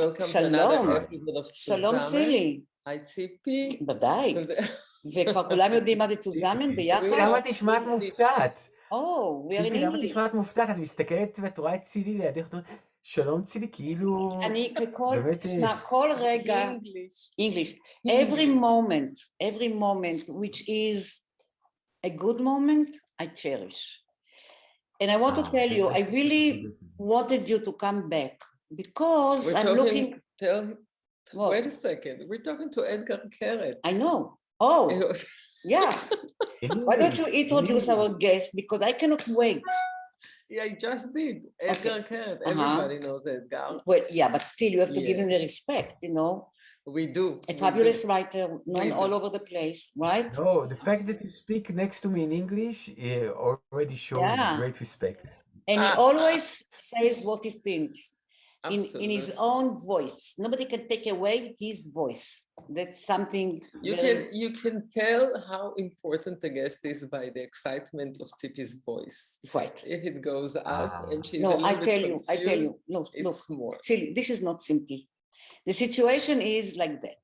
Welcome to שלום, another episode of שלום tzuzamen. צילי. היי ציפי. ודאי. וכבר כולם יודעים מה זה תזוזמן ביחד? למה את נשמעת מופתעת? Oh, we are in ציפי, למה את English. נשמעת מופתעת? את מסתכלת ואת רואה את צילי לידך, את אומרת, שלום צילי, כאילו... אני באמת... כל רגע, English, every moment which is a good moment, I cherish. And I want to tell you, I really wanted you to come back because We're I'm talking, looking... wait a second, we're talking to Etgar Keret. I know. Oh, yeah. Why don't you introduce our guest because I cannot wait. Yeah, I just did. Etgar Keret. Everybody knows Etgar. Well, yeah, but still you have to give him the respect, you know. We do. A fabulous writer, known all over the place, right? No, the fact that you speak next to me in English already shows great respect. And he always says what he thinks in his own voice. Nobody can take away his voice. That's something you can tell how important the guest is by the excitement of Tzipi's voice. Right. If it goes up and she's no, a little bit confused, I tell you, no, it's look, more. Silly, this is not simple. The situation is like that.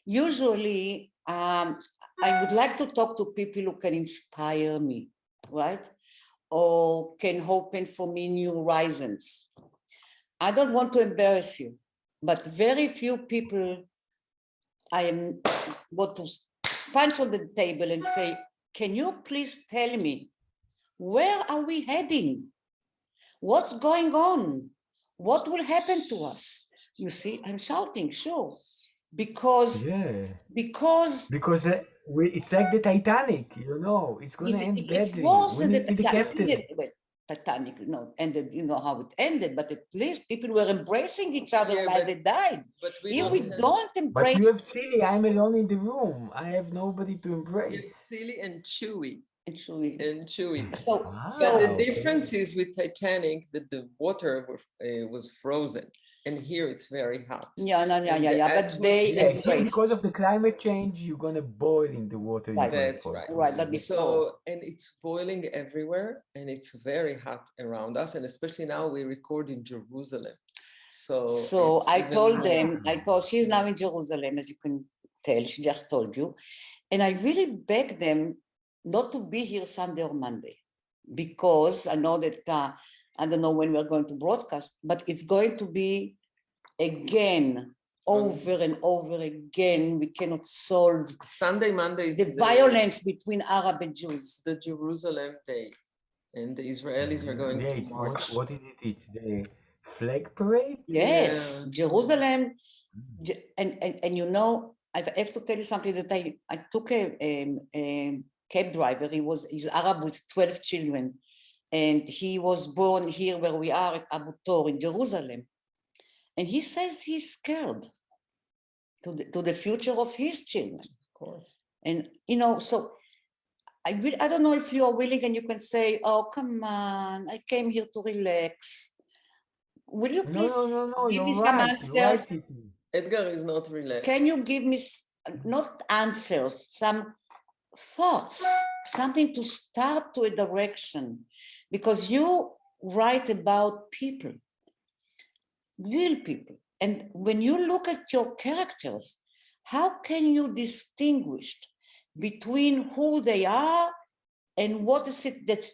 Usually, I would like to talk to people who can inspire me, right? Or can open for me new horizons. I don't want to embarrass you, but very few people I want to punch on the table and say, can you please tell me, where are we heading? What's going on? What will happen to us? You see, I'm shouting, sure, because it's like the Titanic, you know, it's going to end badly. It's worse we need the captain. Titanic, no, ended, you know how it ended, but at least people were embracing each other while they died. But here we don't embrace. But you have Tzili, I'm alone in the room. I have nobody to embrace. It's Tzili and Chewy. And Chewy. So the difference is with Titanic that the water was frozen. And here it's very hot. Yeah. But they because of the climate change, you're gonna boil in the water. That's right. Right. That so, and it's boiling everywhere, and it's very hot around us, and especially now we record in Jerusalem. So I told them. She's now in Jerusalem, as you can tell. She just told you, and I really begged them not to be here Sunday or Monday, because I know that. I don't know when we're going to broadcast, but it's going to be again, over and over again. We cannot solve Sunday, Monday, the violence between Arab and Jews. The Jerusalem Day, and the Israelis are going to march. What is it? It's the flag parade? Yes, Jerusalem. And you know, I have to tell you something that I took a cab driver. He's Arab with 12 children. And he was born here where we are at Abu Tor in Jerusalem. And he says he's scared to the future of his children. Of course. And, you know, so I don't know if you are willing and you can say, oh, come on, I came here to relax. Will you please give me some answers? Etgar is not relaxed. Can you give me, not answers, some thoughts, something to start to a direction? Because you write about people, real people. And when you look at your characters, how can you distinguish between who they are and what is it that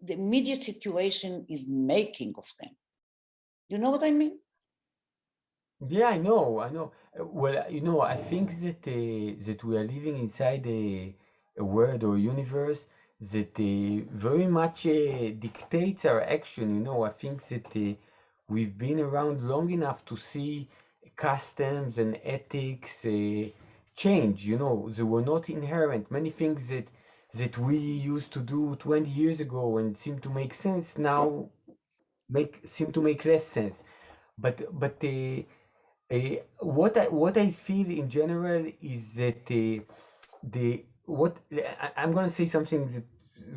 the media situation is making of them? You know what I mean? Yeah, I know. Well, you know, I think that we are living inside a world or universe that very much dictates our action. You know, I think that we've been around long enough to see customs and ethics change. You know, they were not inherent. Many things that we used to do 20 years ago and seem to make sense now seem to make less sense. But what I feel in general is that I'm going to say something that is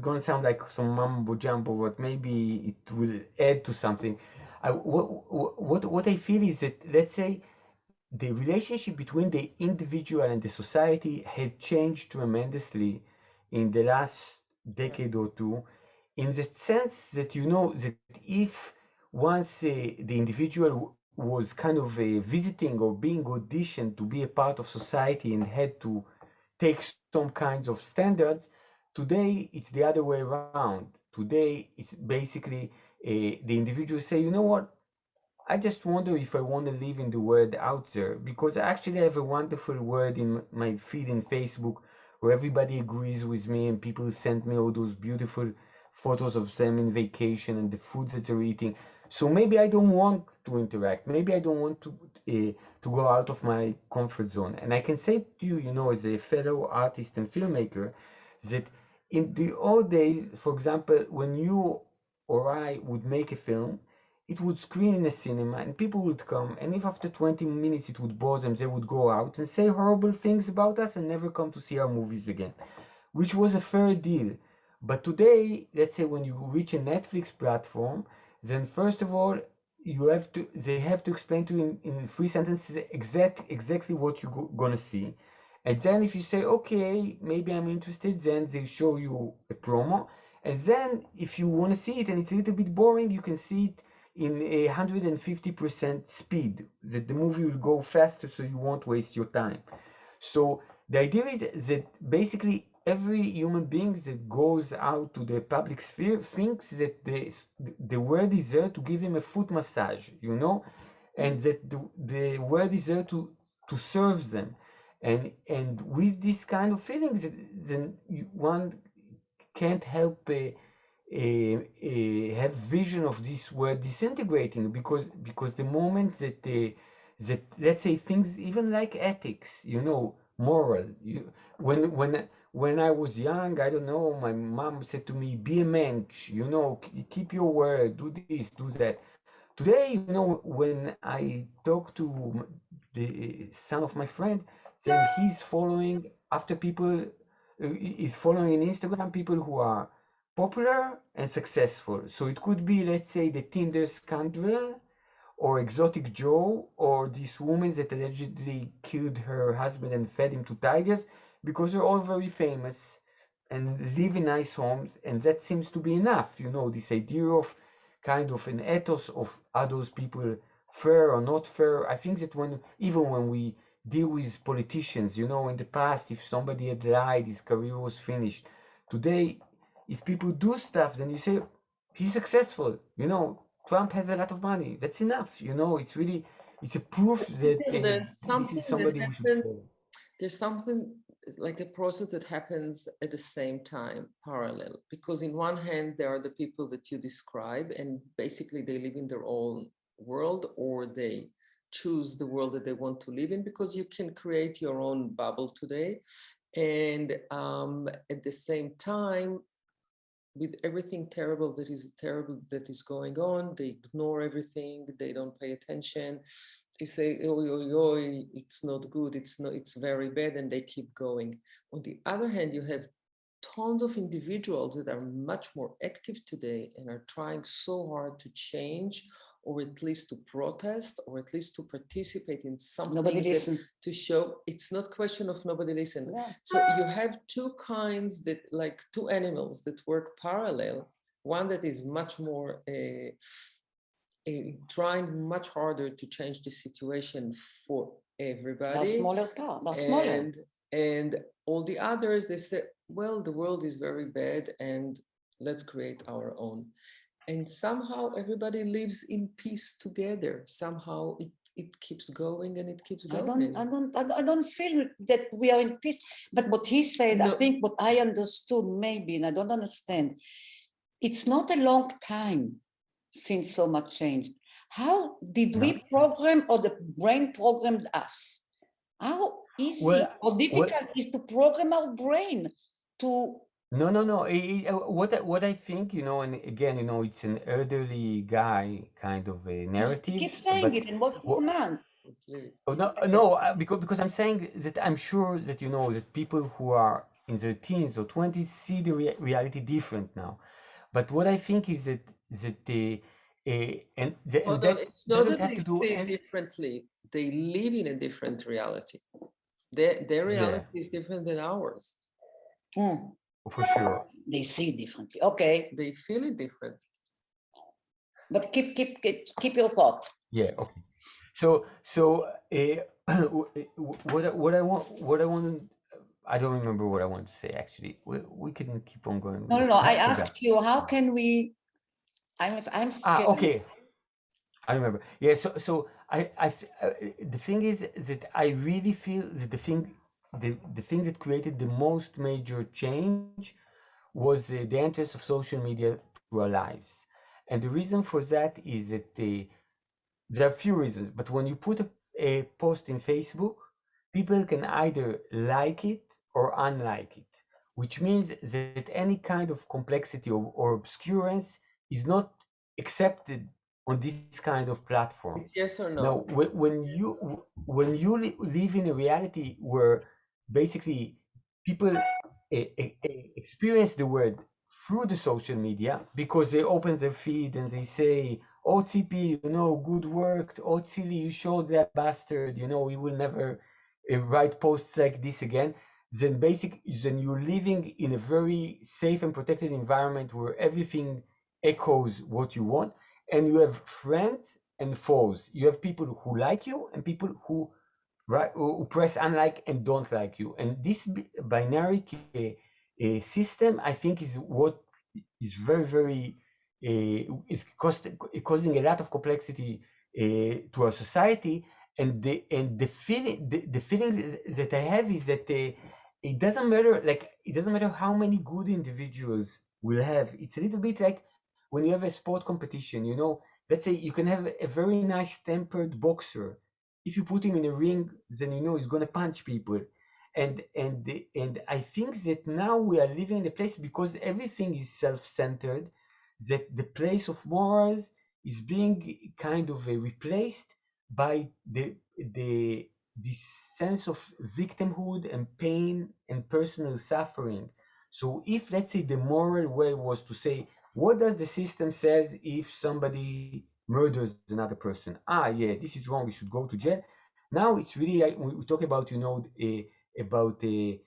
going to sound like some mumbo jumbo, but maybe it will add to something. What I feel is that, let's say, the relationship between the individual and the society had changed tremendously in the last decade or two, in the sense that, you know, that if once the individual was kind of visiting or being auditioned to be a part of society and had to take some kinds of standards. Today, it's the other way around. Today, it's basically the individuals say, you know what? I just wonder if I want to live in the world out there, because I actually have a wonderful word in my feed in Facebook where everybody agrees with me and people send me all those beautiful photos of them in vacation and the food that they're eating. So maybe I don't want to interact. Maybe I don't want to go out of my comfort zone. And I can say to you, you know, as a fellow artist and filmmaker, that in the old days, for example, when you or I would make a film, it would screen in a cinema and people would come, and if after 20 minutes it would bore them, they would go out and say horrible things about us and never come to see our movies again, which was a fair deal. But today, let's say when you reach a Netflix platform, then first of all, they have to explain to you in 3 sentences exactly what you're gonna see. And then if you say, okay, maybe I'm interested, then they show you a promo. And then if you want to see it and it's a little bit boring, you can see it in 150% speed, that the movie will go faster so you won't waste your time. So the idea is that basically every human being that goes out to the public sphere thinks that the world is there to give him a foot massage, you know, and that the world is there to serve them. And with this kind of feelings, then one can't help have vision of this world disintegrating, because the moment that let's say things even like ethics, you know, moral, when I was young, I don't know, my mom said to me, be a mensch, you know, keep your word, do this, do that. Today, you know, when I talk to the son of my friend, then he's following after people, is following in Instagram people who are popular and successful. So it could be, let's say, the Tinder scoundrel or Exotic Joe or this woman that allegedly killed her husband and fed him to tigers, because they're all very famous and live in nice homes, and that seems to be enough. You know, this idea of kind of an ethos of are those people fair or not fair. I think that even when we deal with politicians, you know, in the past, if somebody had lied, his career was finished. Today, if people do stuff, then you say he's successful. You know, Trump has a lot of money. That's enough. You know, it's a proof that There's this is something that somebody we should happens. follow. There's something like a process that happens at the same time, parallel. Because in one hand, there are the people that you describe, and basically they live in their own world, or they choose the world that they want to live in, because you can create your own bubble today. And at the same time, with everything terrible that is going on, they ignore everything, they don't pay attention, they say, oi, oi, oi, it's not good, it's very bad, and they keep going. On the other hand, you have tons of individuals that are much more active today and are trying so hard to change, or at least to protest, or at least to participate in something. Nobody listen. To show it's not question of nobody listen. Yeah. So you have two kinds, that like two animals that work parallel. One that is much more trying much harder to change the situation for everybody. The smaller part, the smaller. And all the others, they say, well, the world is very bad and let's create our own. And somehow everybody lives in peace together. Somehow it keeps going and it keeps going. I don't feel that we are in peace. But what he said, no. I think what I understood maybe, and I don't understand, it's not a long time since so much changed. How did we program, or the brain programmed us? How easy or difficult is to program our brain to... No. What I think, you know, and again, you know, it's an elderly guy kind of a narrative. Keep saying it, and what command? No, because I'm saying that I'm sure that, you know, that people who are in their teens or 20s see the reality different now. But what I think is that it's not that they see it differently. They live in a different reality. Their reality is different than ours. For sure. They see it differently. Okay. They feel it different. But keep your thought. Yeah, okay. So what I want I don't remember what I want to say actually. We can keep on going No, with no, it. no. I I forgot. asked you, how can we? I'm scared. Okay. I remember. Yeah. The thing is that I really feel that the thing that created the most major change was the entrance of social media to our lives, and the reason for that is that there are a few reasons. But when you put a post in Facebook, people can either like it or unlike it, which means that any kind of complexity or obscurance is not accepted on this kind of platform. Yes or Now, no? when you live in a reality where basically people experience the word through the social media because they open their feed and they say, "Oh, Tzipi, good work. Oh, Tzili, you showed that bastard. We will never write posts like this again." Then you're living in a very safe and protected environment where everything echoes what you want, and you have friends and foes. You have people who like you and people who press unlike and don't like you. And this binary system, I think, is what is very, very causing a lot of complexity to our society. And the feeling that I have is that it doesn't matter how many good individuals we'll have. It's a little bit like when you have a sport competition. Let's say you can have a very nice tempered boxer. If you put him in a ring, then he's gonna punch people. And I think that now we are living in a place, because everything is self-centered, that the place of morals is being kind of replaced by the this sense of victimhood and pain and personal suffering. So if, let's say, the moral way was to say, what does the system says if somebody murders another person? Yeah, this is wrong, you should go to jail. Now it's really like we talk about, about the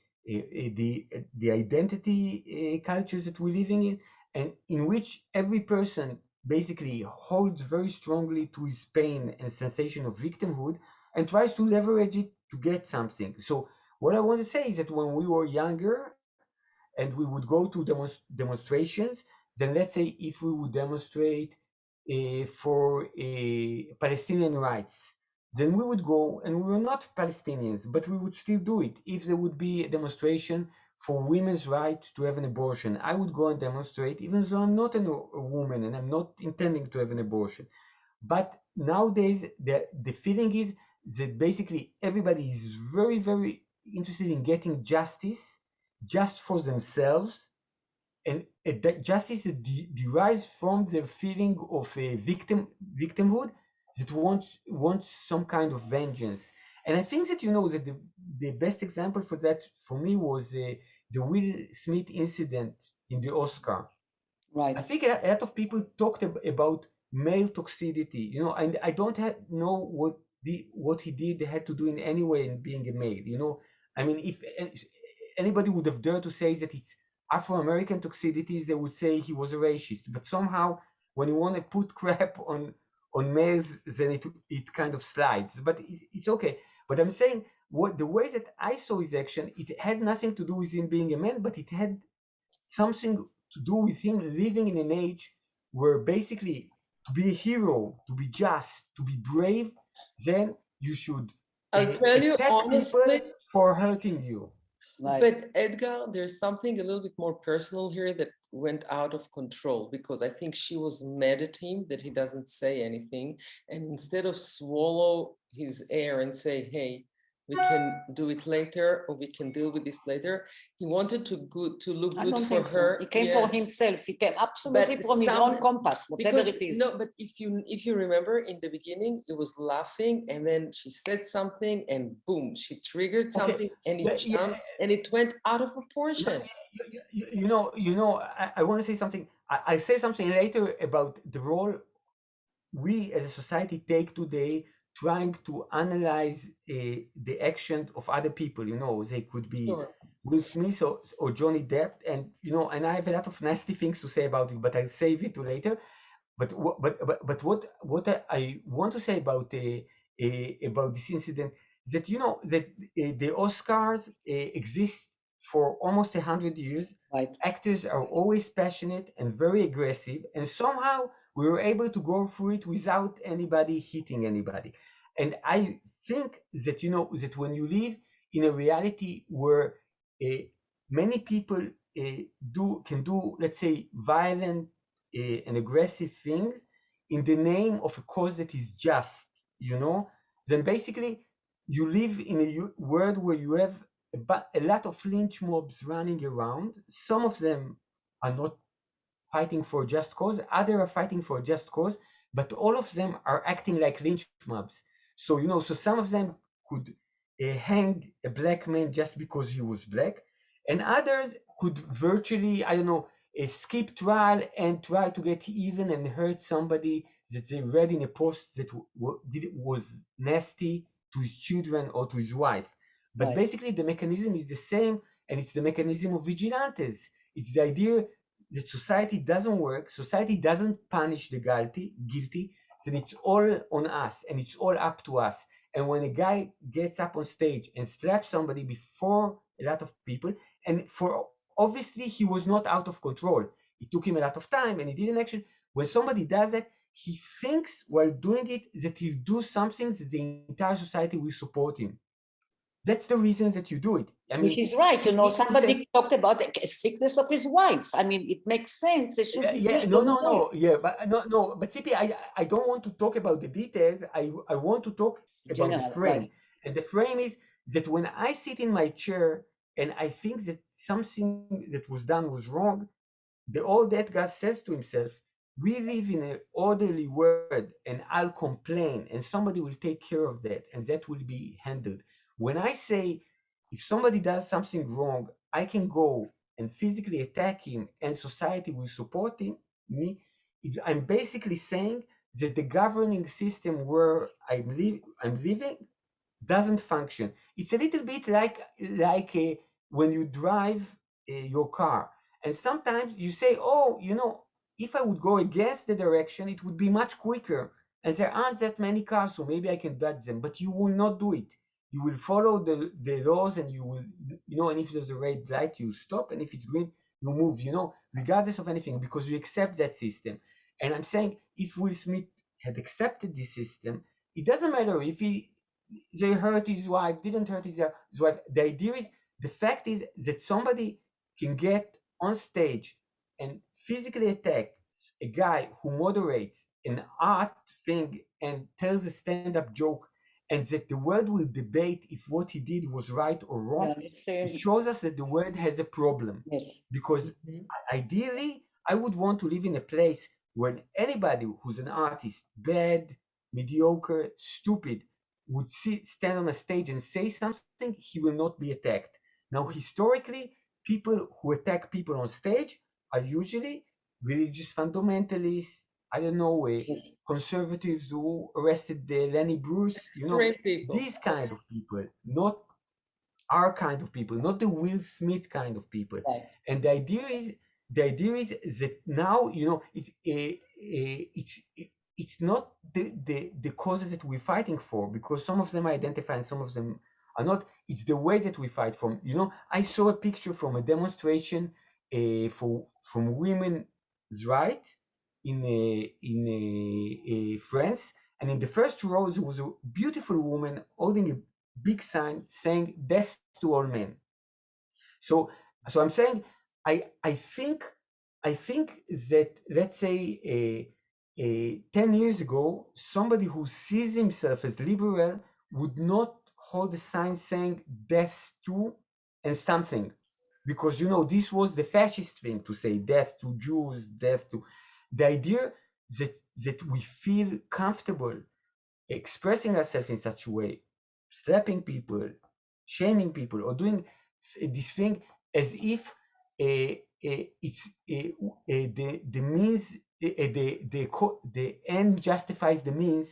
identity cultures that we're living in, and in which every person basically holds very strongly to his pain and sensation of victimhood and tries to leverage it to get something. So what I want to say is that when we were younger and we would go to demonstrations, then let's say if we would demonstrate for Palestinian rights, then we would go, and we were not Palestinians, but we would still do it. If there would be a demonstration for women's right to have an abortion, I would go and demonstrate, even though I'm not a woman and I'm not intending to have an abortion. But nowadays, the feeling is that basically everybody is very, very interested in getting justice just for themselves, and that justice derives from the feeling of a victimhood that wants some kind of vengeance. And I think that that the best example for that for me was the Will Smith incident in the Oscar. I Right. think a lot of people talked about male toxicity, and I don't know what he did had to do in any way in being a male. I mean, if anybody would have dared to say that it's Afro-American toxicities, they would say he was a racist. But somehow, when you want to put crap on males, then it kind of slides. But it's okay. But I'm saying the way that I saw his action, it had nothing to do with him being a man, but it had something to do with him living in an age where basically to be a hero, to be just, to be brave, then you should I'll tell you attack people honestly, for hurting you. Right. but Edgar, there's something a little bit more personal here that went out of control, because I think she was mad at him that he doesn't say anything. And instead of swallow his air and say, hey, we can do it later, or we can deal with this later, he wanted to look I good don't for think so. her. He came for Yes. himself. He came absolutely But from his own compass, whatever because it is. no, but if you remember in the beginning, it was laughing, and then she said something, and boom, she triggered something, and it jumped, and it went out of proportion. I want to say something. I'll say something later about the role we as a society take today, trying to analyze the action of other people. They could be Sure. Will Smith or Johnny Depp, and I have a lot of nasty things to say about it, but I'll save it to later. but what I want to say about this incident is that that the Oscars exist for almost 100 years. Right. Actors are always passionate and very aggressive, and somehow we were able to go through it without anybody hitting anybody. And I think that that when you live in a reality where uh, many people can do, let's say, violent and aggressive things in the name of a cause that is just, then basically you live in a world where you have a lot of lynch mobs running around. Some of them are not fighting for just cause, others are fighting for just cause, but all of them are acting like lynch mobs. So, so some of them could hang a black man just because he was black, and others could virtually, I don't know, skip trial and try to get even and hurt somebody that they read in a post that was nasty to his children or to his wife. But Right. basically, the mechanism is the same, and it's the mechanism of vigilantes. It's the idea that society doesn't work, society doesn't punish the guilty, then it's all on us and it's all up to us. And when a guy gets up on stage and slaps somebody before a lot of people, and for obviously he was not out of control, it took him a lot of time and he did an action. When somebody does that, he thinks while doing it that he'll do something that the entire society will support him. That's the reason that you do it. I mean, Which is right. it's Somebody talked about the sickness of his wife. I mean, it makes sense. They should be doing no, yeah, but no, but Tzipi, I don't want to talk about the details. I want to talk about the general, frame. right? And the frame is that when I sit in my chair and I think that something that was done was wrong, the old Etgar says to himself, we live in an orderly world and I'll complain and somebody will take care of that and that will be handled. When I say, if somebody does something wrong, I can go and physically attack him and society will support me, I'm basically saying that the governing system where I'm living doesn't function. It's a little bit like when you drive your car, and sometimes you say, "Oh, if I would go against the direction, it would be much quicker, and there aren't that many cars, so maybe I can dodge them." But you will not do it. You will follow the laws, and you will, and if there's a red light, you stop, and if it's green, you move. Regardless of anything, because you accept that system. And I'm saying, if Will Smith had accepted this system, it doesn't matter if they hurt his wife, didn't hurt his wife. The idea is, the fact is that somebody can get on stage and physically attack a guy who moderates an art thing and tells a stand-up joke, and that the world will debate if what he did was right or wrong. Yeah, it's, It shows us that the world has a problem. yes. Because ideally, I would want to live in a place where anybody who's an artist, bad, mediocre, stupid, would stand on a stage and say something, he will not be attacked. Now, historically, people who attack people on stage are usually religious fundamentalists, I don't know, Yes. conservatives who arrested Lenny Bruce, Great people. these kind of people, not our kind of people, not the Will Smith kind of people. Right. And the idea is that now, it's not the causes that we're fighting for, because some of them are identified and some of them are not. It's the way that we fight from. I saw a picture from a demonstration from women's right in France, and in the first row there was a beautiful woman holding a big sign saying "Death to all men." So, I'm saying, I think that, let's say, 10 years ago, somebody who sees himself as liberal would not hold a sign saying "death to" and something, because this was the fascist thing to say, death to Jews, death to. The idea that we feel comfortable expressing ourselves in such a way, slapping people, shaming people, or doing this thing as if it's the means, the end justifies the means.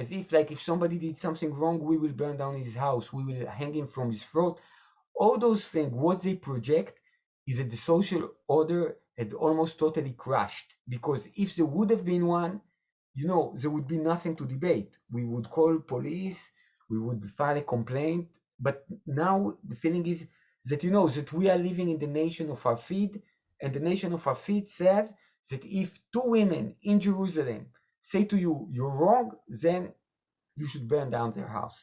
As if, like, if somebody did something wrong, we will burn down his house, we will hang him from his throat. All those things, what they project is that the social order had almost totally crashed, because if there would have been one, there would be nothing to debate. We would call police, we would file a complaint. But now the feeling is that, that we are living in the nation of our feet, and the nation of our feet says that if two women in Jerusalem say to you, you're wrong, then you should burn down their house.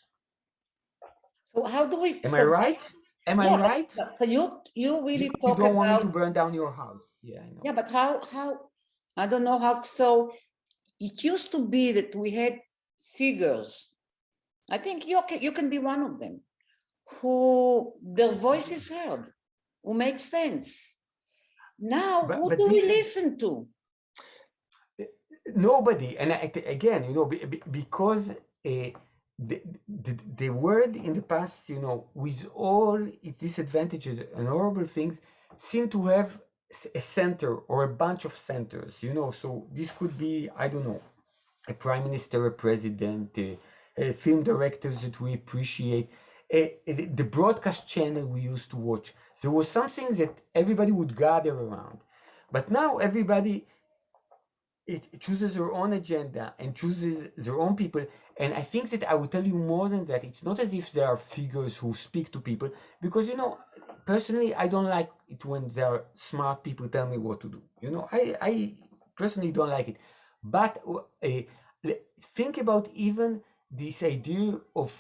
So how do we? Am I right? Am I Yeah, right? so you really You talk don't want me to about. burn down your house. Yeah, I know. Yeah, but how I don't know how. So it used to be that we had figures. I think you can be one of them, who their voice is heard, who makes sense. Now, who But do we this, listen to? nobody. And again, because the word in the past, with all its disadvantages and horrible things, seem to have a center or a bunch of centers. So this could be, I don't know, a prime minister, a president, film directors that we appreciate, the broadcast channel we used to watch. There was something that everybody would gather around. But now everybody, it chooses their own agenda and chooses their own people. And I think that I will tell you more than that. It's not as if there are figures who speak to people, because, personally, I don't like it when there are smart people tell me what to do. I personally don't like it. But think about even this idea of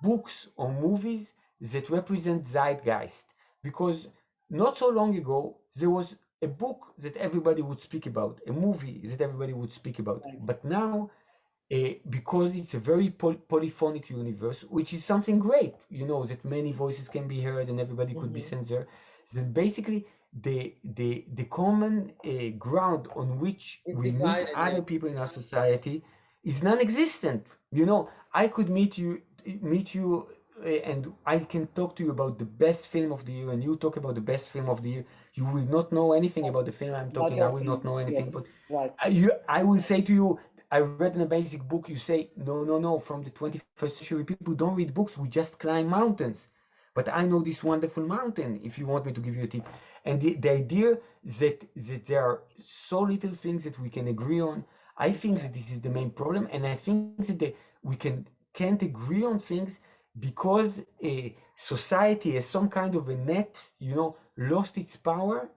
books or movies that represent zeitgeist, because not so long ago there was a book that everybody would speak about, a movie that everybody would speak about. Right. But now, because it's a very polyphonic universe, which is something great, that many voices can be heard and everybody could be censored, that basically the common ground on which It's we meet divided, other yeah. people in our society is non-existent. I could meet you, and I can talk to you about the best film of the year, and you talk about the best film of the year. You will not know anything about the film I'm About talking. I your will not film. know anything Yes, about. right. I will say to you, I read an amazing book. You say, no. From the 21st century, people don't read books. We just climb mountains. But I know this wonderful mountain, if you want me to give you a tip. And the idea that there are so little things that we can agree on, I think that this is the main problem. And I think that we can't agree on things because society, as some kind of a net, lost its power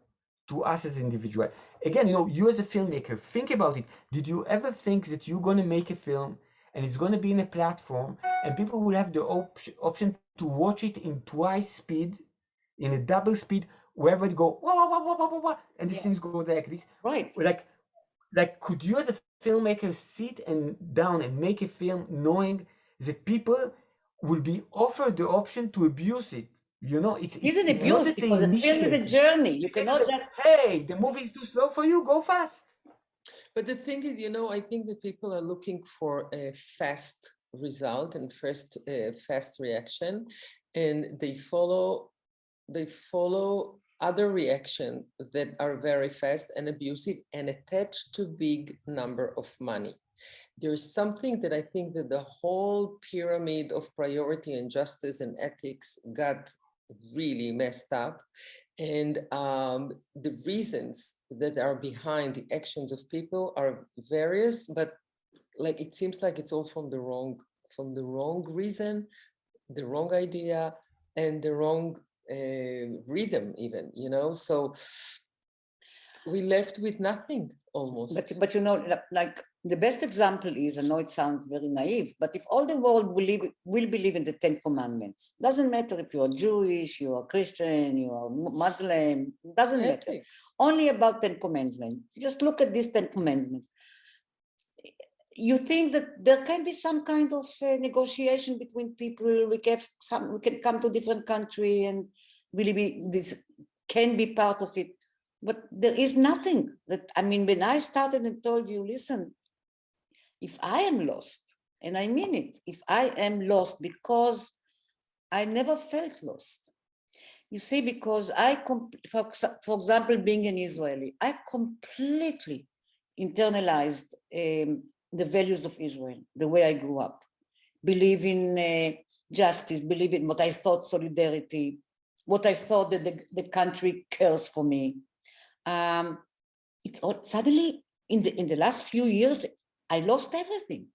to us as individuals. Again, you as a filmmaker, think about it. Did you ever think that you're going to make a film and it's going to be in a platform and people will have the option to watch it in twice speed, in a double speed, wherever they go, wah, wah, wah, wah, wah, wah, wah, and the things go like this? Right. Like, could you as a filmmaker sit and down and make a film knowing that people will be offered the option to abuse it? Even It's not abuse, that they because the film is a initiate it. journey. You They say to cannot them, just. hey, the movie is too slow for you, go fast. But the thing is, I think that people are looking for a fast result and fast reaction, and they follow other reaction that are very fast and abusive and attached to big number of money. There's something that I think that the whole pyramid of priority and justice and ethics got really messed up. And the reasons that are behind the actions of people are various, but like it seems like it's all from the wrong reason, the wrong idea, and the wrong rhythm even, so we left with nothing almost. But like the best example is, I know it sounds very naive, but if all the world will believe in the 10 Commandments, doesn't matter if you are Jewish, you are Christian, you are Muslim, doesn't matter. Only about 10 Commandments. Just look at these 10 Commandments. You think that there can be some kind of negotiation between people? We can come to different country and really this can be part of it. But there is nothing when I started and told you, listen, if I am lost, and I mean it, if I am lost because I never felt lost, you see, because for example, being an Israeli, I completely internalized the values of Israel, the way I grew up, believe in justice, believe in what I thought solidarity, what I thought that the country cares for me. it's all, suddenly in the last few years, I lost everything.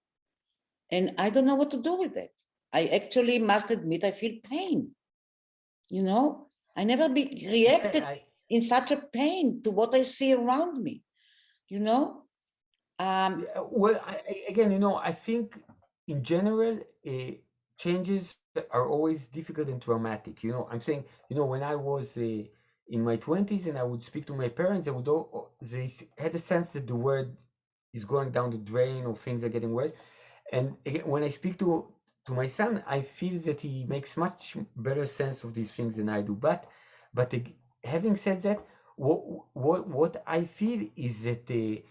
And I don't know what to do with it. I actually must admit I feel pain. You know, I never reacted in such a pain to what I see around me. You know, well, again, I think in general, changes are always difficult and traumatic. I'm saying, when I was in my 20s and I would speak to my parents, they had a sense that the world is going down the drain or things are getting worse. And again, when I speak to my son, I feel that he makes much better sense of these things than I do. But having said that, what I feel is that the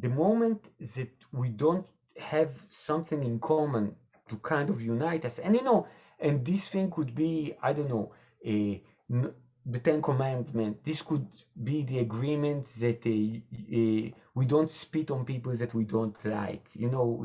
moment that we don't have something in common to kind of unite us, and this thing could be, I don't know, the Ten Commandments. This could be the agreement that we don't spit on people that we don't like.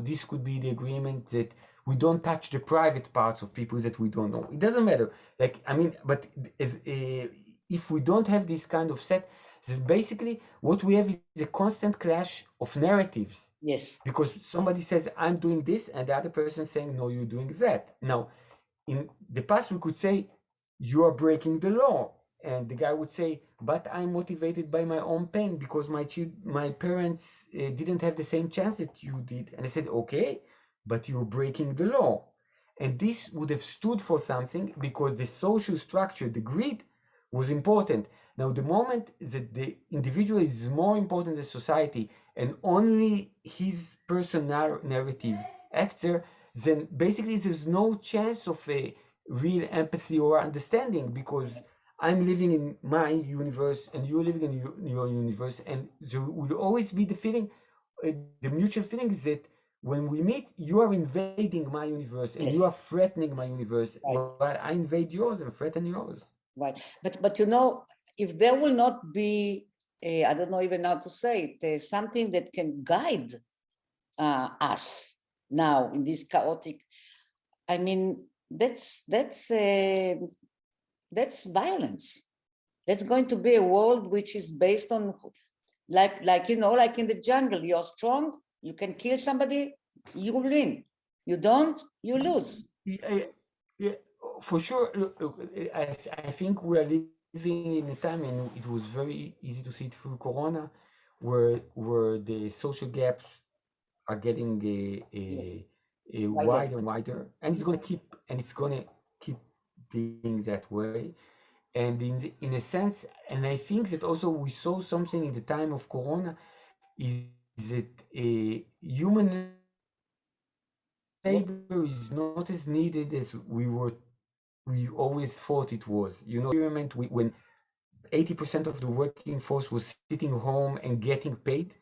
This could be the agreement that we don't touch the private parts of people that we don't know. It doesn't matter. But if we don't have this kind of set, then basically what we have is a constant clash of narratives. Yes. Because somebody says, I'm doing this, and the other person saying, no, you're doing that. Now, in the past, we could say, you are breaking the law. And the guy would say, but I'm motivated by my own pain because my parents didn't have the same chance that you did. And I said, okay, but you're breaking the law. And this would have stood for something because the social structure, the grid, was important. Now, the moment that the individual is more important than society and only his personal narrative acts there, then basically there's no chance of a real empathy or understanding because I'm living in my universe and you're living in your universe, and there will always be the feeling, the mutual feeling is that when we meet, you are invading my universe and you are threatening my universe, while I invade yours and threaten yours. Right, but if there will not be, I don't know even how to say it, something that can guide us now in this chaotic, I mean, that's violence. That's going to be a world which is based on, like in the jungle, you're strong, you can kill somebody, you win. You don't, you lose. Yeah, for sure. Look, I think we are living in a time, and it was very easy to see it through Corona, where the social gaps are getting wider and wider, and it's gonna keep being that way. And in a sense, and I think that also we saw something in the time of Corona, is that human labor is not as needed as we always thought it was. Experiment when 80% of the working force was sitting home and getting paid,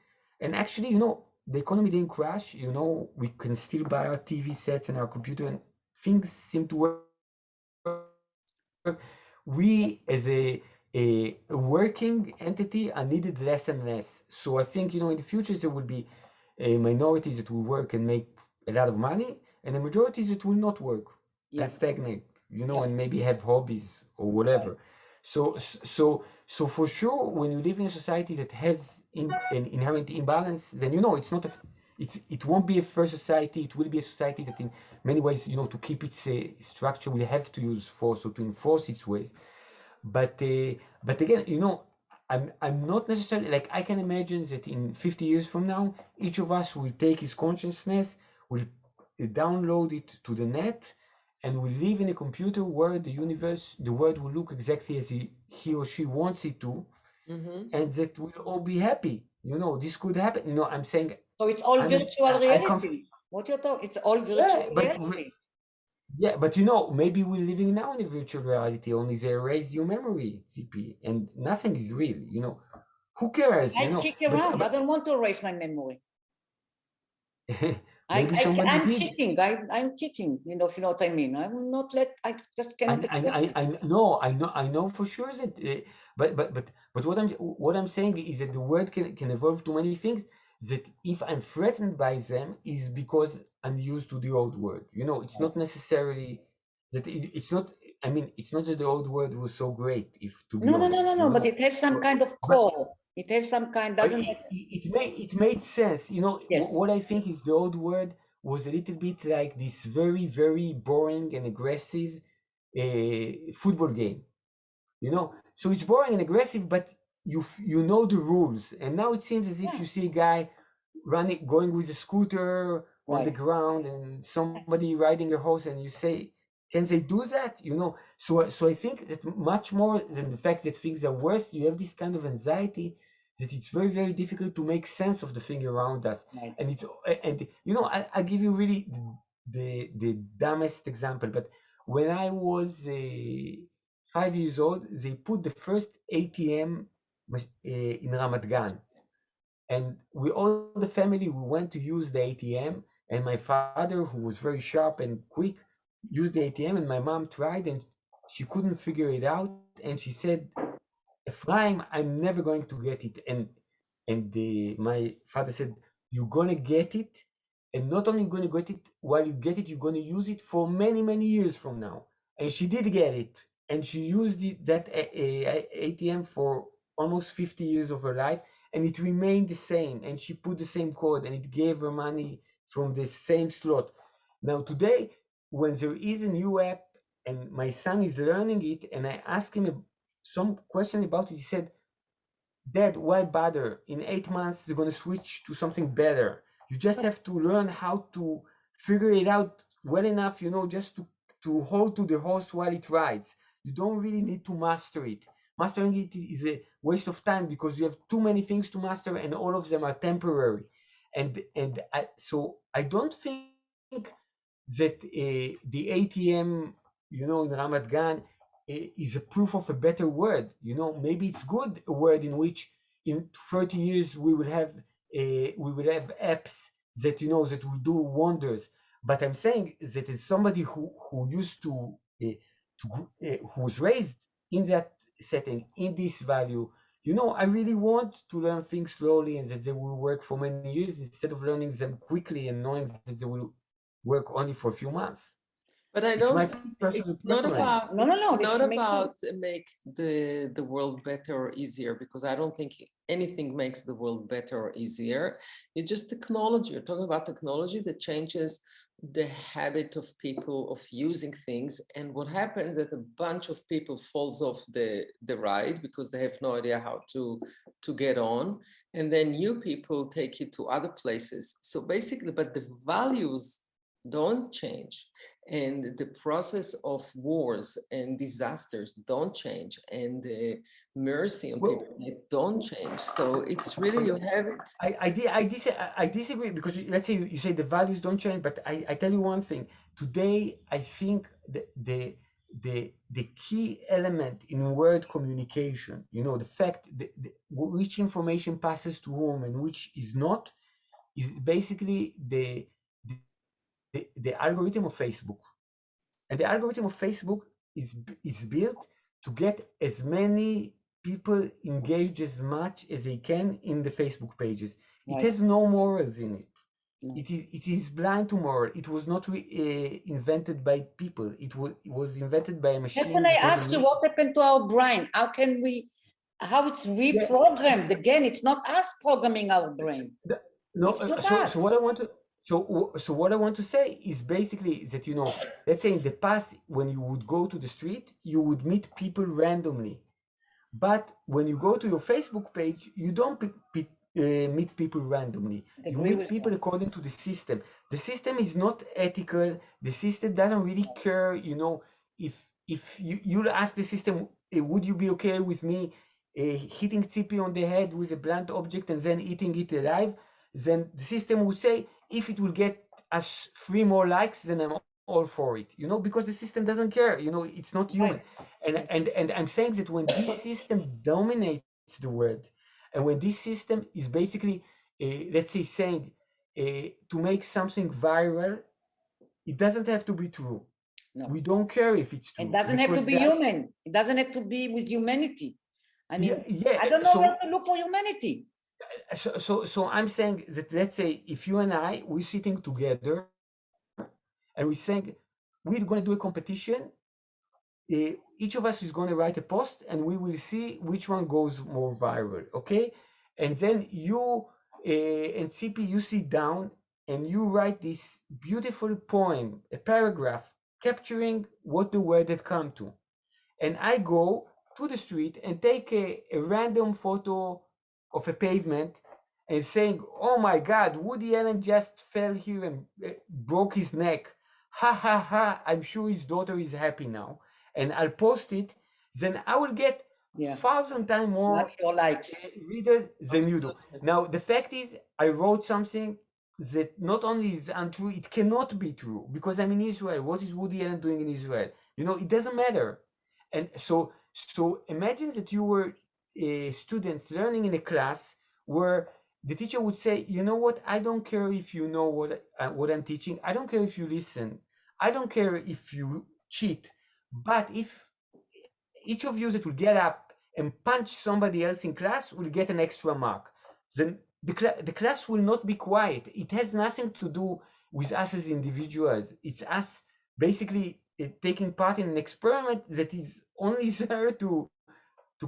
and actually, the economy didn't crash. We can still buy our TV sets and our computer, and things seem to work. We, as a working entity, are needed less and less. So I think, in the future, there will be minorities that will work and make a lot of money, and the majorities that will not work and stagnate, and maybe have hobbies or whatever. So for sure, when you live in a society that has an inherent imbalance, then it's not it won't be a fair society. It will be a society that, in many ways, to keep its structure, will have to use force or to enforce its ways. But again, I'm not necessarily, like, I can imagine that in 50 years from now, each of us will take his consciousness, will download it to the net, and will live in a computer where the world will look exactly as he or she wants it to, and that we'll all be happy. This could happen. I'm saying. So it's all virtual reality. What you're talking? It's all virtual reality. Yeah, but maybe we're living now in a virtual reality, only they erased your memory, Tzipi, and nothing is real. Who cares? I kick around. I don't want to erase my memory. Maybe somebody I'm did. kicking. I'm kicking. If you know what I mean. I'm not I just cannot. I know for sure that. But what I'm saying is that the word can evolve to many things. That if I'm threatened by them is because I'm used to the old word. It's not necessarily that it's not I mean, it's not that the old word was so great, if to be No, honest, you but know. it has some kind of But core. It has some kind, doesn't it? it made sense, you know. Yes. What I think is the old word was a little bit like this very, very boring and aggressive football game, you know. So it's boring and aggressive, but you know the rules. And now it seems as if you see a guy going with a scooter on the Right. ground and somebody riding a horse, and you say, can they do that, you know? So I think that much more than the fact that things are worse, you have this kind of anxiety that it's very, very difficult to make sense of the thing around us. Right. And and you know, I give you really the dumbest example, but when I was 5 years old, they put the first ATM in Ramat Gan, and we all the family we went to use the ATM, and my father, who was very sharp and quick, used the ATM, and my mom tried and she couldn't figure it out, and she said, Ephraim, I'm never going to get it. And my father said, you're gonna get it, and not only gonna get it, while you get it, you're gonna use it for many, many years from now. And she did get it, and she used that ATM for almost 50 years of her life, and it remained the same. And she put the same code, and it gave her money from the same slot. Now today, when there is a new app, and my son is learning it, and I ask him some question about it, he said, Dad, why bother? In 8 months, they're going to switch to something better. You just have to learn how to figure it out well enough, you know, just to hold to the horse while it rides. You don't really need to master it. Mastering it is a waste of time because you have too many things to master, and all of them are temporary. So I don't think that the ATM, you know, in Ramat Gan is a proof of a better word. You know, maybe it's good a word in which in 30 years we will have apps that, you know, that will do wonders. But I'm saying that as somebody who used who was raised in that setting, in this value, you know, I really want to learn things slowly and that they will work for many years instead of learning them quickly and knowing that they will work only for a few months. But I It's my don't, personal it's not preference. about, No, it's this not makes about sense. make the world better or easier, because I don't think anything makes the world better or easier. It's just technology. You're talking about technology that changes the habit of people of using things. And what happens that a bunch of people falls off the ride because they have no idea how to get on. And then new people take it to other places. So basically, but the values don't change, and the process of wars and disasters don't change, and the mercy on people don't change. So it's really, you have it. I disagree because let's say you say the values don't change, but I tell you one thing. Today, I think the key element in word communication, you know, the fact that which information passes to whom and which is not, is basically the algorithm of Facebook. And the algorithm of Facebook is built to get as many people engaged as much as they can in the Facebook pages. It Right. has no morals in it. No. It is blind to moral. It was not invented by people. It was invented by a How machine can I that has a ask you mission. what happened to our brain? How it's Yeah, reprogrammed? Again, it's not us programming our brain. no. It's not So us. what I want to say is basically that, you know, let's say in the past when you would go to the street, you would meet people randomly. But when you go to your Facebook page, you don't meet people randomly. I You agree meet with people you. according to the system. The system is not ethical. The system doesn't really care. You know, if you ask the system, would you be okay with me hitting Tzipi on the head with a blunt object and then eating it alive? Then the system would say, if it will get us 3 more likes, then I'm all for it. You know, because the system doesn't care. You know, it's not human. Right. And I'm saying that when this system dominates the world, and when this system is basically, let's say, saying to make something viral, it doesn't have to be true. No. We don't care if it's It true doesn't have to because be human. It doesn't have to be with humanity. I mean, yeah. I don't know where to look for humanity. So I'm saying that, let's say if you and I we're sitting together and we're saying we're going to do a competition each of us is going to write a post, and we will see which one goes more viral, okay? And then you and Tzipi, you sit down and you write this beautiful poem, a paragraph, capturing what the word had come to. And I go to the street and take a random photo of a pavement and saying, oh my God, Woody Allen just fell here and broke his neck. Ha ha ha, I'm sure his daughter is happy now. And I'll post it, then I will get 1,000 times more like your likes. readers than you do. Now, the fact is, I wrote something that not only is untrue, it cannot be true because I'm in Israel. What is Woody Allen doing in Israel? You know, it doesn't matter. And so imagine that you were students learning in a class where the teacher would say, you know what, I don't care if you know what I'm teaching. I don't care if you listen. I don't care if you cheat. But if each of you that will get up and punch somebody else in class will get an extra mark, then the class will not be quiet. It has nothing to do with us as individuals. It's us basically taking part in an experiment that is only there to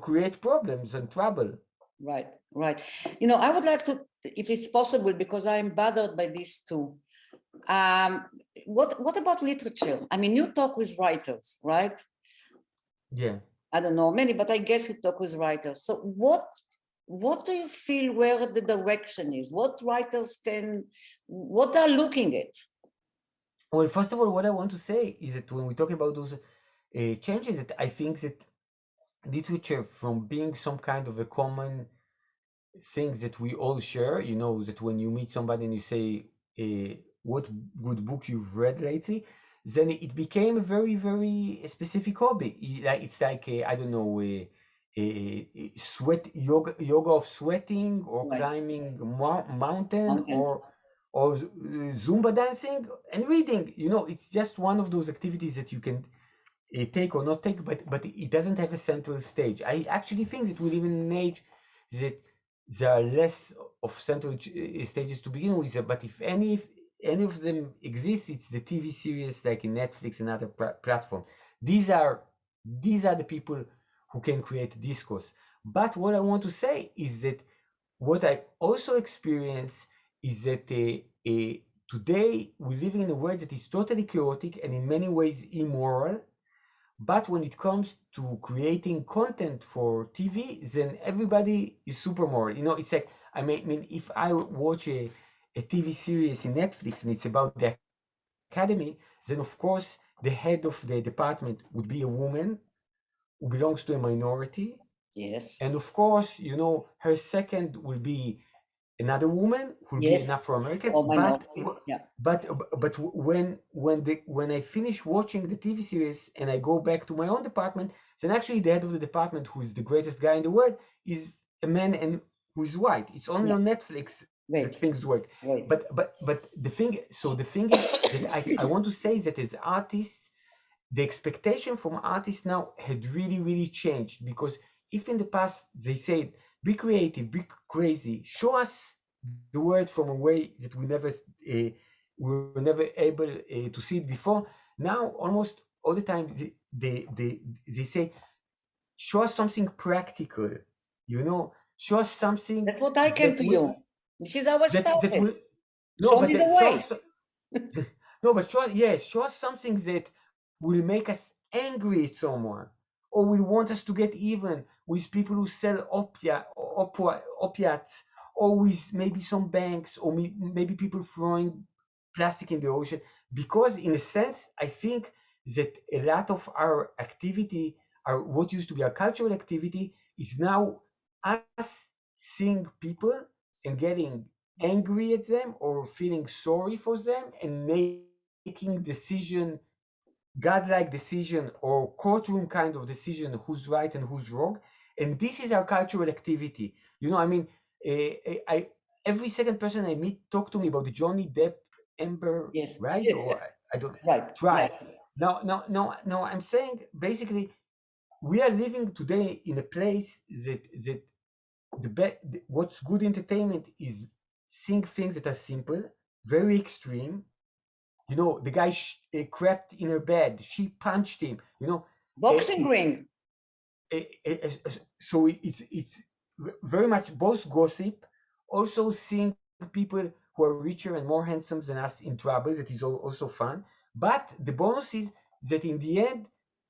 create problems and trouble. Right, right. You know, I would like to, if it's possible, because I'm bothered by these two. What about literature? I mean, you talk with writers, right? Yeah. I don't know many, but I guess you talk with writers. So what do you feel where the direction is? What writers what they're looking at? Well, first of all, what I want to say is that when we talk about those changes, that I think that literature, from being some kind of a common things that we all share, you know, that when you meet somebody and you say, what good book you've read lately, then it became a very, very specific hobby. It's like, I don't know, sweat yoga of sweating, or Right. climbing mountain, Mountains. or Zumba dancing and reading. You know, it's just one of those activities that you can take or not take, but it doesn't have a central stage. I actually think that we live in an age that there are less of central stages to begin with, but if any of them exist, it's the TV series like in Netflix and other platforms. These are the people who can create discourse. But what I want to say is that what I also experience is that today we're living in a world that is totally chaotic and in many ways immoral. But when it comes to creating content for TV, then everybody is super moral. You know, it's like, I mean, if I watch a TV series in Netflix and it's about the academy, then of course the head of the department would be a woman who belongs to a minority. Yes. And of course, you know, her second will be another woman who will be an Yes. Afro-American. Or But minority. Yeah. when I finish watching the TV series and I go back to my own department, then actually the head of the department, who is the greatest guy in the world, is a man and who is white. It's only on Netflix that Right. things work. Right. But the thing is that I want to say that as artists, the expectation from artists now had really, really changed, because if in the past they said, be creative, be crazy, show us the world from a way that we were never able to see it before. Now, almost all the time, they say, show us something practical, you know, show us something That's what I came to you. This is how I that started. will, no, Show but me the show way. us, no, but show us something that will make us angry at someone, or will want us to get even with people who sell opiates, or with maybe some banks, or maybe people throwing plastic in the ocean. Because in a sense, I think that a lot of our activity, what used to be our cultural activity, is now us seeing people and getting angry at them or feeling sorry for them and making godlike decision or courtroom kind of decision, who's right and who's wrong. And this is our cultural activity. You know, I mean, every second person I meet talk to me about the Johnny Depp Amber, Yes. right? Or I don't Right. try. Right. No. I'm saying basically we are living today in a place that what's good entertainment is seeing things that are simple, very extreme. You know, the guy crapped in her bed, she punched him. You know, Boxing ring. So it's very much both gossip, also seeing people who are richer and more handsome than us in trouble. That is also fun. But the bonus is that in the end,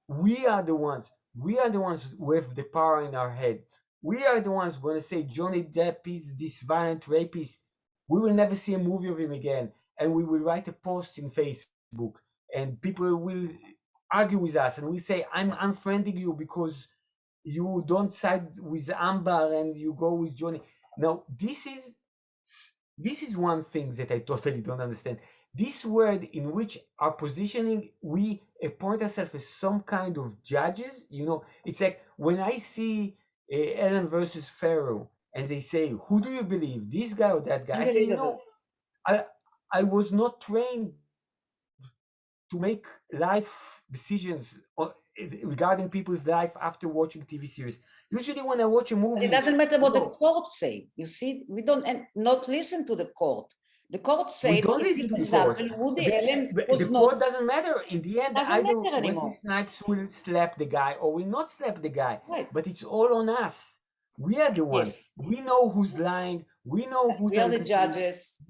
we are the ones. We are the ones who have the power in our head. We are the ones going to say Johnny Depp is this violent rapist. We will never see a movie of him again, and we will write a post in Facebook, and people will argue with us, and we say I'm unfriending you because you don't side with Amber and you go with Johnny. Now, this is one thing that I totally don't understand. This word in which our positioning, we appoint ourselves as some kind of judges. It's like when I see Ellen versus Pharaoh, and they say, "Who do you believe, this guy or that guy?" I say, Unbelievable. I I was not trained to make life decisions regarding people's life after watching TV series. Usually, when I watch a It movie, doesn't matter what the court say. You see, we don't and not listen to the court. The court we said, don't in listen this to the court. example, Woody The, Allen the was court not, doesn't matter. In the end, doesn't either matter Wesley anymore. Snipes will slap the guy or will not slap the guy. Right. But it's all on us. We are the one. Yes. We know who's lying. We know who We are tells the the truth. judges.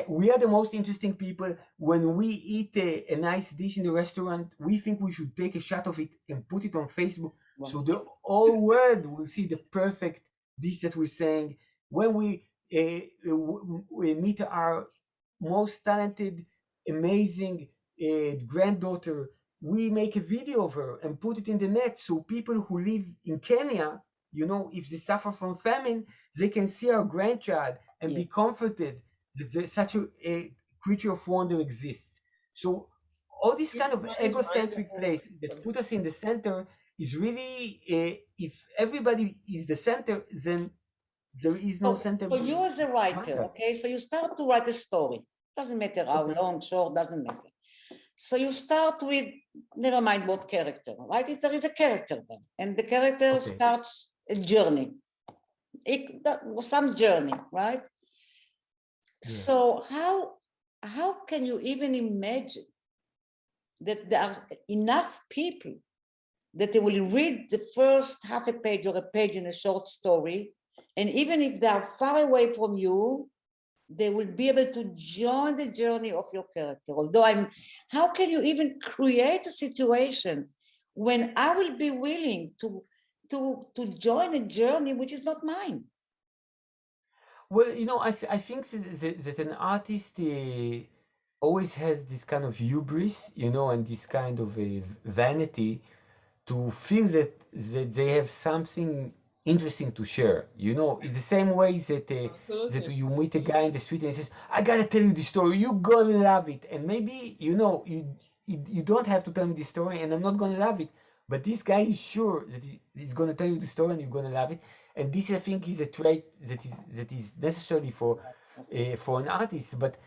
We are the most interesting people. When we eat a nice dish in the restaurant, we think we should take a shot of it and put it on Facebook so the whole world will see the perfect dish that we're saying. When we meet our most talented, amazing granddaughter, we make a video of her and put it in the net so people who live in Kenya, if they suffer from famine, they can see our grandchild and be comforted that such a creature of wonder exists. So all this kind of egocentric place that put us in the center is really, if everybody is the center, then there is no center. For you as a writer, okay, so you start to write a story. Doesn't matter how long, short, doesn't matter. So you start with, never mind what character, right? There is a character then, and the character starts a journey, some journey, right? Yeah. So how can you even imagine that there are enough people that they will read the first half a page or a page in a short story, and even if they are far away from you, they will be able to join the journey of your character. How can you even create a situation when I will be willing to join a journey which is not mine? Well, I think that an artist always has this kind of hubris, and this kind of a vanity to feel that they have something interesting to share. It's the same way that you meet a guy in the street and he says, "I gotta tell you this story. You're gonna love it." And maybe you don't have to tell me this story, and I'm not gonna love it. But this guy is sure that he's gonna tell you the story, and you're gonna love it. And this, I think, is a trait that is necessary for an artist. But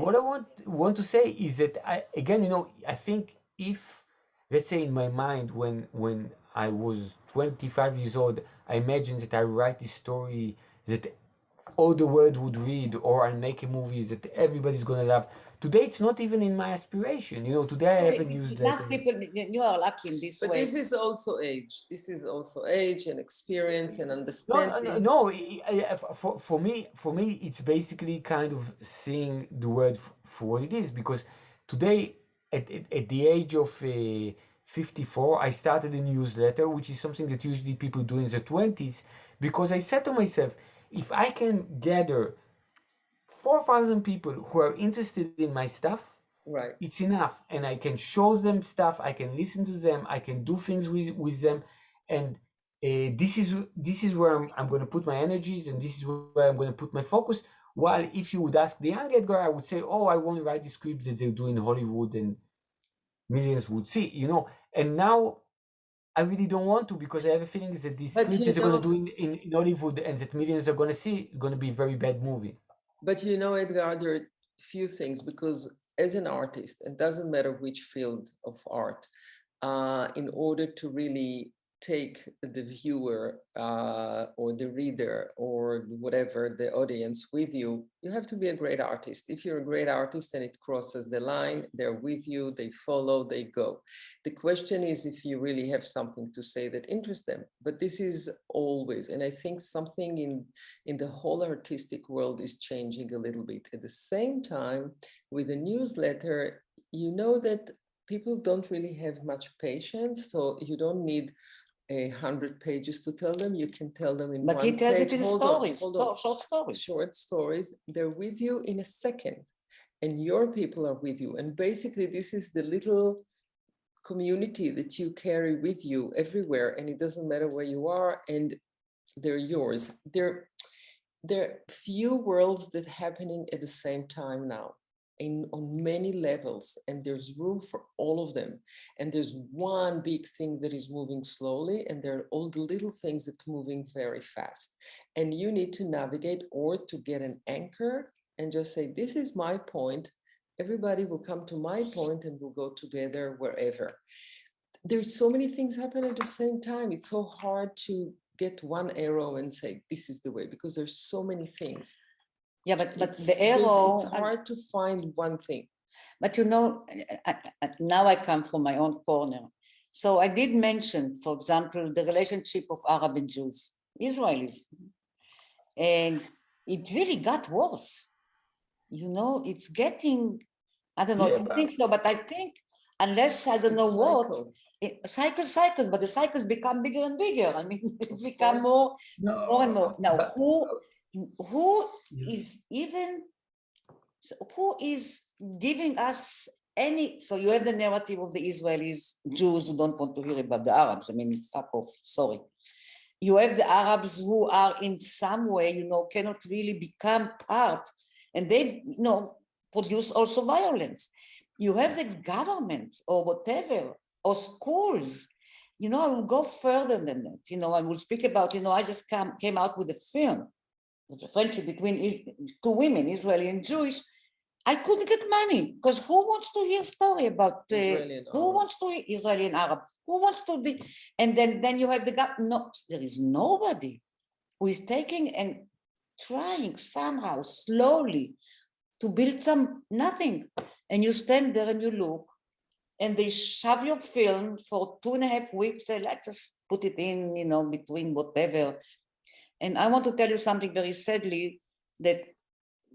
what I want to say is that I think if, let's say, in my mind, when I was 25 years old, I imagined that I write this story that all the world would read, or I make a movie that everybody's gonna love. Today, it's not even in my aspiration. Today I haven't used that. People, you are lucky in this way. But this is also age. This is also age and experience and understanding. No. For me, it's basically kind of seeing the world for what it is. Because today, at the age of 54, I started a newsletter, which is something that usually people do in their 20s, because I said to myself, if I can gather 4,000 people who are interested in my stuff, right, it's enough. And I can show them stuff, I can listen to them, I can do things with them. And this is where I'm going to put my energies, and this is where I'm going to put my focus. While if you would ask the young Edgar, I would say, "Oh, I want to write the script that they do in Hollywood and millions would see," And now I really don't want to, because I have a feeling that the script that they're going to do in Hollywood and that millions are going to see is going to be a very bad movie. But Edgar, there are few things, because as an artist, it doesn't matter which field of art, in order to really take the viewer or the reader or whatever the audience with you, you have to be a great artist. If you're a great artist and it crosses the line, they're with you, they follow, they go. The question is if you really have something to say that interests them. But this is always, and I think something in the whole artistic world is changing a little bit. At the same time, with the newsletter, you know that people don't really have much patience, so you don't need 100 pages to tell them. You can tell them in But one he tells page. it in stories, short stories. Short stories. They're with you in a second, and your people are with you. And basically, this is the little community that you carry with you everywhere, and it doesn't matter where you are, and they're yours. There are few worlds that are happening at the same time now. On many levels, and there's room for all of them. And there's one big thing that is moving slowly, and there are all the little things that are moving very fast. And you need to navigate or to get an anchor and just say, this is my point. Everybody will come to my point and we'll go together wherever. There's so many things happen at the same time. It's so hard to get one arrow and say, this is the way, because there's so many things. Yeah, but the arrow, it's hard to find one thing. But you know, now I come from my own corner. So I did mention, for example, the relationship of Arab and Jews, Israelis. And it really got worse. You know, it's getting, I don't know if you think so, but I think unless I don't know what, cycles, but the cycles become bigger and bigger. I mean, it become more and more. Now, who is giving us any, so you have the narrative of the Israelis, Jews who don't want to hear about the Arabs. I mean, fuck off, sorry. You have the Arabs who are in some way, you know, cannot really become part, and they, you know, produce also violence. You have the government or whatever, or schools. You know, I will go further than that. You know, I will speak about, you know, I just came out with a film, the friendship between two women, Israeli and Jewish. I couldn't get money because who wants to hear story about wants to hear Israeli and Arab? Who wants to be? And then you have the gap. No, there is nobody who is taking and trying somehow slowly to build nothing. And you stand there and you look, and they shove your film for 2.5 weeks. They like just put it in, you know, between whatever. And I want to tell you something very sadly, that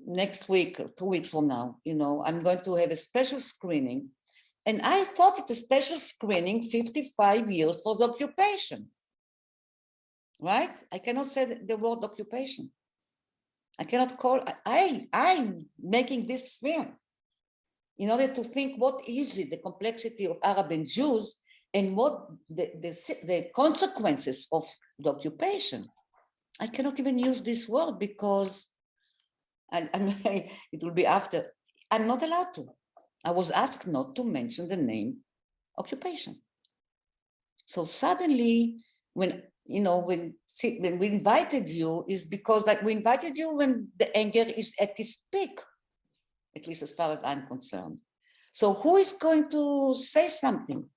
next week, 2 weeks from now, you know, I'm going to have a special screening. And I thought it's a special screening, 55 years for the occupation, right? I cannot say the word occupation. I cannot call, I'm making this film in order to think what is it, the complexity of Arab and Jews, and what the consequences of the occupation. I cannot even use this word because it will be after. I'm not allowed to. I was asked not to mention the name occupation. So suddenly, when we invited you, is because like we invited you when the anger is at its peak, at least as far as I'm concerned. So who is going to say something?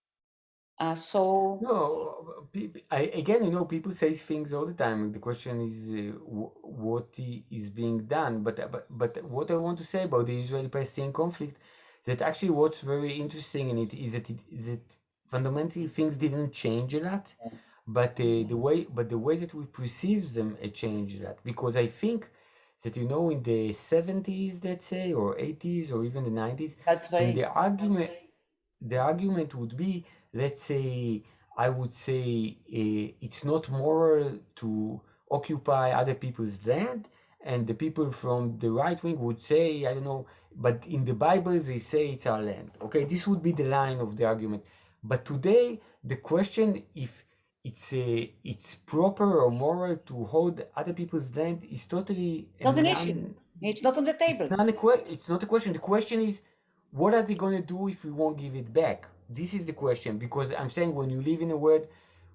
No, again, you know, people say things all the time. The question is what is being done. But what I want to say about the Israeli-Palestinian conflict, that actually what's very interesting in it is that fundamentally things didn't change a lot, but the way that we perceive them changed a lot. Because I think that, you know, in the 70s, let's say, or 80s, or even the 90s, then the argument would be, let's say, I would say it's not moral to occupy other people's land, and the people from the right wing would say, I don't know, but in the Bible they say it's our land. Okay, this would be the line of the argument. But today, the question if it's proper or moral to hold other people's land is totally not an issue. It's not on the table. It's not a question. The question is, what are they going to do if we won't give it back? This is the question, because I'm saying when you live in a world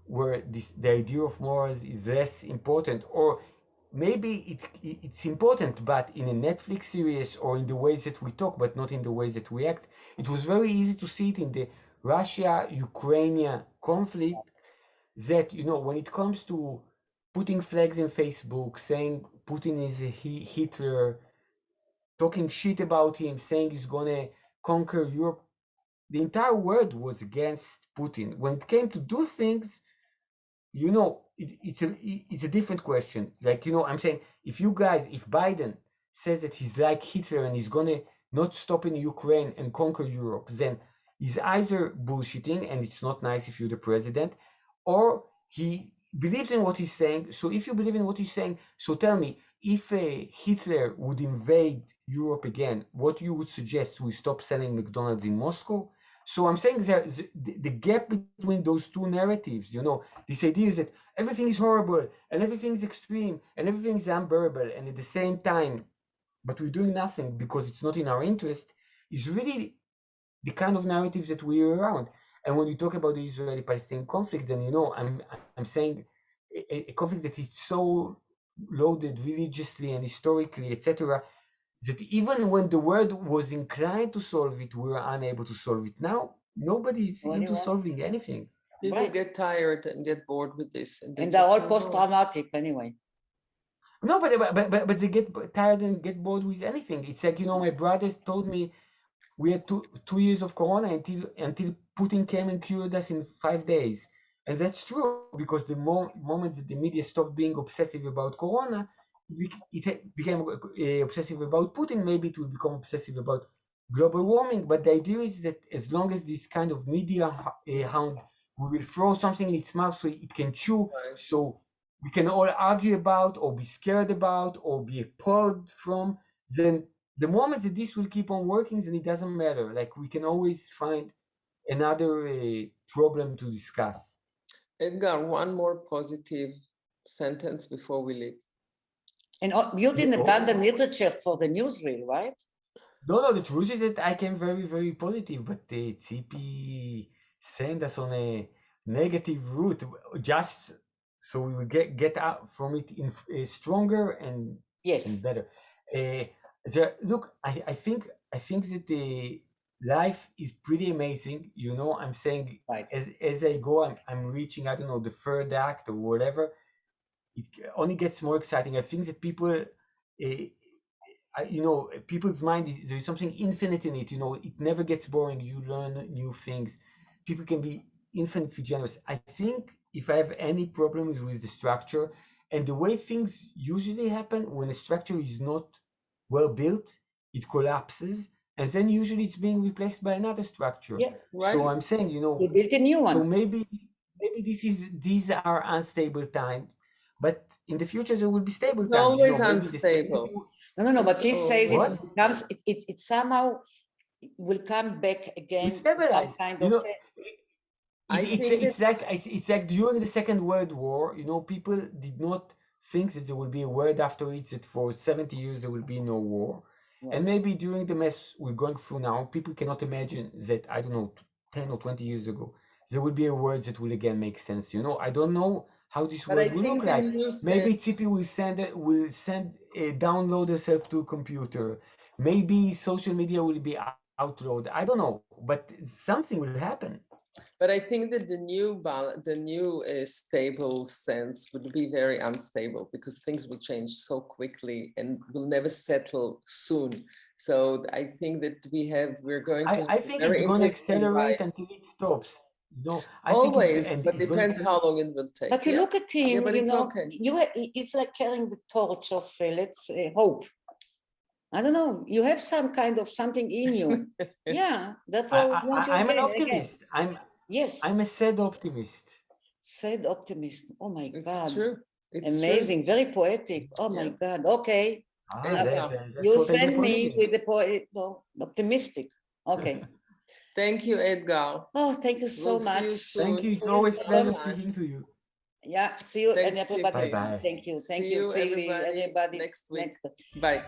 where the idea of morals is less important, or maybe it's important, but in a Netflix series or in the ways that we talk, but not in the ways that we act. It was very easy to see it in the Russia-Ukraine conflict, that, when it comes to putting flags in Facebook, saying Putin is a Hitler, talking shit about him, saying he's gonna conquer Europe, the entire world was against Putin. When it came to do things, it's a different question. Like, I'm saying, if Biden says that he's like Hitler and he's gonna not stop in Ukraine and conquer Europe, then he's either bullshitting and it's not nice if you're the president, or he believes in what he's saying. So if you believe in what he's saying, so tell me, if Hitler would invade Europe again, what you would suggest? We stop selling McDonald's in Moscow? So I'm saying the gap between those two narratives, this idea is that everything is horrible and everything is extreme and everything is unbearable, and at the same time, but we're doing nothing because it's not in our interest, is really the kind of narratives that we're around. And when you talk about the Israeli-Palestinian conflict, then I'm saying a conflict that is so loaded religiously and historically, etc., that even when the world was inclined to solve it, we were unable to solve it. Now, nobody's into solving anything. People get tired and get bored with this. And they're all post-traumatic anyway. No, but they get tired and get bored with anything. It's like, my brothers told me we had two years of Corona until Putin came and cured us in 5 days. And that's true, because the moment that the media stopped being obsessive about Corona, it became obsessive about Putin. Maybe it will become obsessive about global warming. But the idea is that as long as this kind of media hound, we will throw something in its mouth so it can chew, so we can all argue about or be scared about or be appalled from, then the moment that this will keep on working, then it doesn't matter. Like, we can always find another problem to discuss. Etgar, one more positive sentence before we leave. And you didn't abandon literature for the newsreel, right? No, the truth is that I came very, very positive, but Tzipi sent us on a negative route just so we will get out from it in stronger and better. Look, I think that the life is pretty amazing. I'm saying, as I go, I'm reaching, I don't know, the third act or whatever. It only gets more exciting. I think that people, people's mind there's something infinite in it. It never gets boring. You learn new things. People can be infinitely generous. I think if I have any problems with the structure and the way things usually happen, when a structure is not well built, it collapses, and then usually it's being replaced by another structure. Yeah, right. So I'm saying, you built a new one. So maybe these are unstable times, but in the future there will be stable times. Always unstable. No, but he says it somehow will come back again. Stabilize. It's like during the Second World War, people did not think that there will be a world after it, that for 70 years there will be no war. Right. And maybe during the mess we're going through now, people cannot imagine that, I don't know, 10 or 20 years ago, there will be a world that will again make sense. I don't know how this world will look like. Maybe Tzipi will download herself to a computer. Maybe social media will be outlawed. I don't know, but something will happen. But I think that the new stable sense would be very unstable, because things will change so quickly and will never settle soon. So I think that we're going to. I think it's going to accelerate until it stops. No, always, but depends how long it will take. But you look at him, it's like carrying the torch of hope. I don't know. You have some kind of something in you. Yeah. Therefore, I'm an optimist. I'm a sad optimist. Sad optimist. Oh my God. It's true. It's amazing. True. Very poetic. Oh my God. Okay. You send me with the poet. No, optimistic. Okay. Thank you, Etgar. Oh, thank you so much. Thank you. It's always a pleasure speaking to you. Yeah, see you. Thanks, and everybody. Bye-bye. Thank you. See you, Tzili, everybody. Next week. Bye.